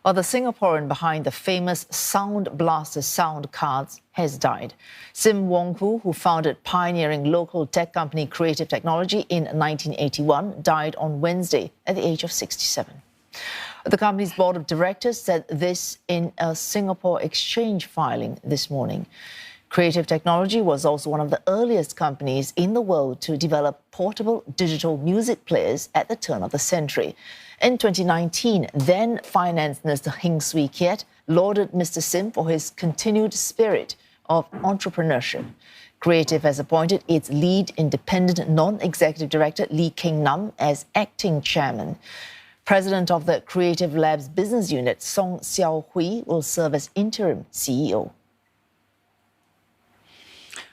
Well, the Singaporean behind the famous Sound Blaster sound cards has died. Sim Wong Hoo, who founded pioneering local tech company Creative Technology in 1981, died on Wednesday at the age of 67. The company's board of directors said this in a Singapore Exchange filing this morning. Creative Technology was also one of the earliest companies in the world to develop portable digital music players at the turn of the century. In 2019, then Finance Minister Heng Swee Keat lauded Mr. Sim for his continued spirit of entrepreneurship. Creative has appointed its lead independent non-executive director, Lee Keng Nam, as acting chairman. President of the Creative Labs business unit, Song Xiao Hui, will serve as interim CEO.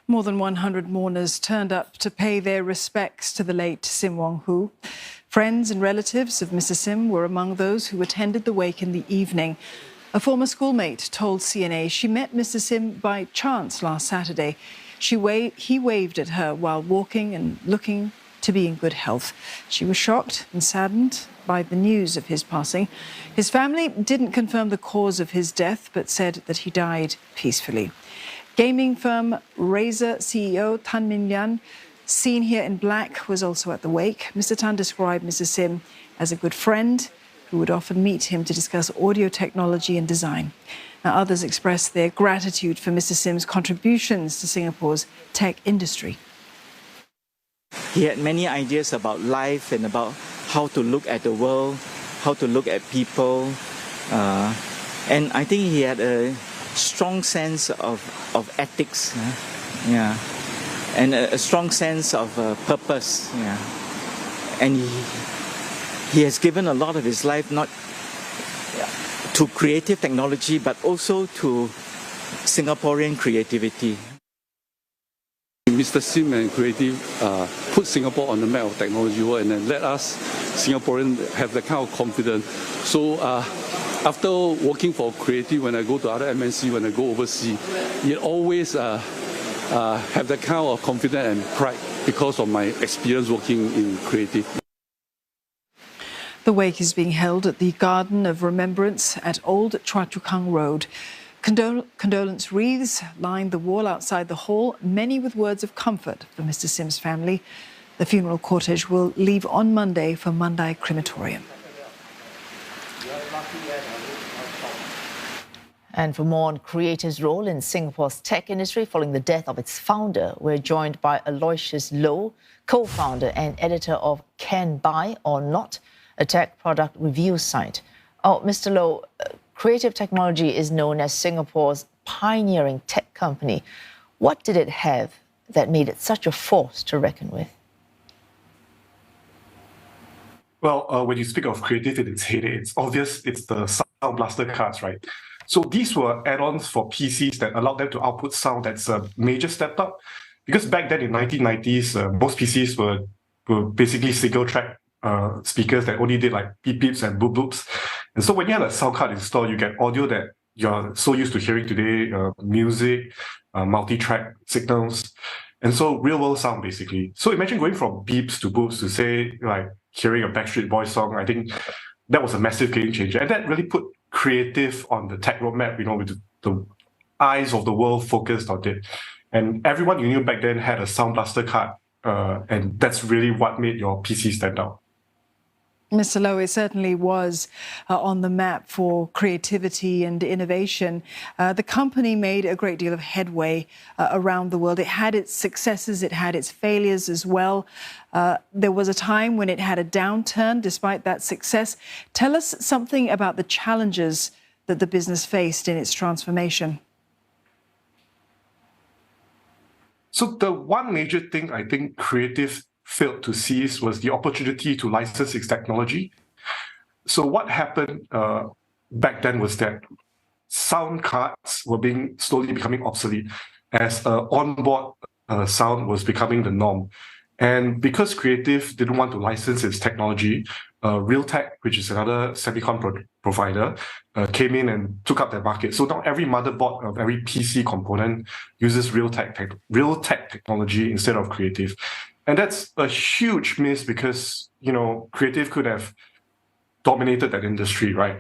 More than 100 mourners turned up to pay their respects to the late Sim Wong Hoo. Friends and relatives of Mr. Sim were among those who attended the wake in the evening. A former schoolmate told CNA she met Mr. Sim by chance last Saturday. He waved at her while walking and looking to be in good health. She was shocked and saddened by the news of his passing. His family didn't confirm the cause of his death, but said that he died peacefully. Gaming firm Razer CEO Tan Min Lian, seen here in black, was also at the wake. Mr. Tan described Mr. Sim as a good friend who would often meet him to discuss audio technology and design. Now, others expressed their gratitude for Mr. Sim's contributions to Singapore's tech industry. He had many ideas about life and about how to look at the world, how to look at people. And I think he had a strong sense of ethics, and a strong sense of purpose. And he has given a lot of his life not to creative technology, but also to Singaporean creativity. Mr. Sim and Creative put Singapore on the map of technology world, and then let us Singaporeans have that kind of confidence. So after working for Creative, when I go to other MNC, when I go overseas, it always have that kind of confidence and pride because of my experience working in Creative. The wake is being held at the Garden of Remembrance at Old Choa Chu Kang Road. Condolence wreaths line the wall outside the hall, many with words of comfort for Mr. Sim's family. The funeral cortege will leave on Monday for Mandai Crematorium. And for more on Creative's role in Singapore's tech industry following the death of its founder, we're joined by Aloysius Low, co-founder and editor of Can Buy or Not, a tech product review site. Oh, Mr. Low, Creative Technology is known as Singapore's pioneering tech company. What did it have that made it such a force to reckon with? Well, when you speak of Creative in its heyday, it's obvious it's the Sound Blaster cards, right? So these were add-ons for PCs that allowed them to output sound that's a major step up. Because back then in 1990s, most PCs were basically single-track speakers that only did like beep-beeps and boop-boops. And so when you have a sound card installed, you get audio that you're so used to hearing today, music, multi-track signals, and so real-world sound, basically. So imagine going from beeps to boops to, say, like hearing a Backstreet Boys song. I think that was a massive game changer. And that really put Creative on the tech roadmap, with the eyes of the world focused on it. And everyone you knew back then had a Sound Blaster card, and that's really what made your PC stand out. Mr. Low, it certainly was on the map for creativity and innovation. The company made a great deal of headway around the world. It had its successes, it had its failures as well. There was a time when it had a downturn despite that success. Tell us something about the challenges that the business faced in its transformation. So the one major thing I think Creative failed to seize was the opportunity to license its technology. So what happened back then was that sound cards were slowly becoming obsolete as onboard sound was becoming the norm. And because Creative didn't want to license its technology, Realtek, which is another semicon provider, came in and took up that market. So now every motherboard of every PC component uses Realtek technology instead of Creative. And that's a huge miss because, Creative could have dominated that industry, right?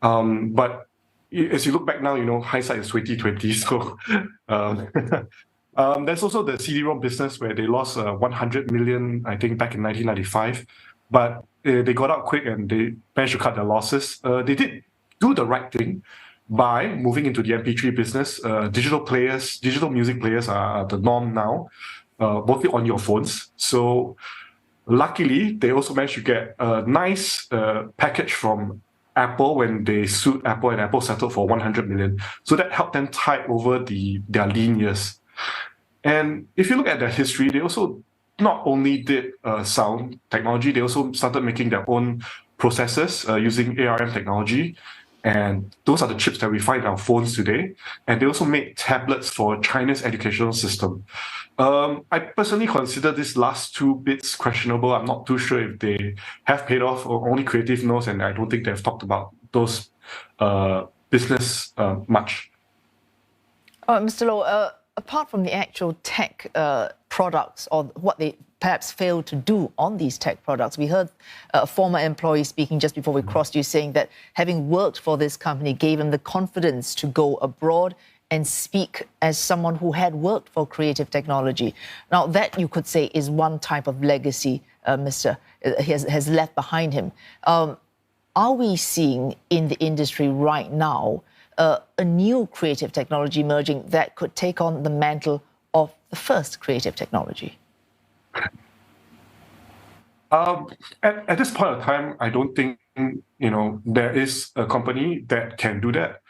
But as you look back now, hindsight is 2020. So there's also the CD-ROM business where they lost 100 million, I think, back in 1995. But they got out quick and they managed to cut their losses. They did do the right thing by moving into the MP3 business. Digital music players are the norm now, mostly on your phones. So luckily, they also managed to get a nice package from Apple when they sued Apple, and Apple settled for 100 million. So that helped them tide over their lean years. And if you look at their history, they also not only did sound technology, they also started making their own processors using ARM technology. And those are the chips that we find in our phones today. And they also made tablets for China's educational system. I personally consider these last two bits questionable. I'm not too sure if they have paid off, or only Creative knows, and I don't think they've talked about those business much. Mr. Low, apart from the actual tech products or what they perhaps failed to do on these tech products, we heard a former employee speaking just before we crossed you saying that having worked for this company gave him the confidence to go abroad and speak as someone who had worked for creative technology. Now, that you could say is one type of legacy Mr. has left behind him. Are we seeing in the industry right now a new creative technology emerging that could take on the mantle of the first creative technology? At this point of time, I don't think there is a company that can do that.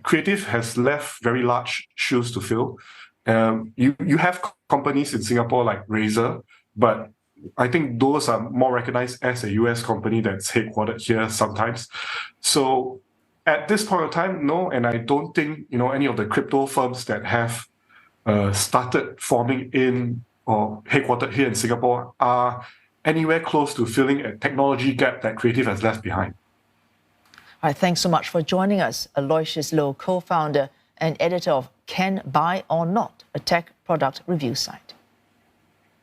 Creative has left very large shoes to fill. You have companies in Singapore like Razer, but I think those are more recognized as a US company that's headquartered here sometimes. So at this point of time, no, and I don't think any of the crypto firms that have started forming in or headquartered here in Singapore are anywhere close to filling a technology gap that Creative has left behind. All right, thanks so much for joining us. Aloysius Low, co-founder and editor of Can Buy or Not, a tech product review site.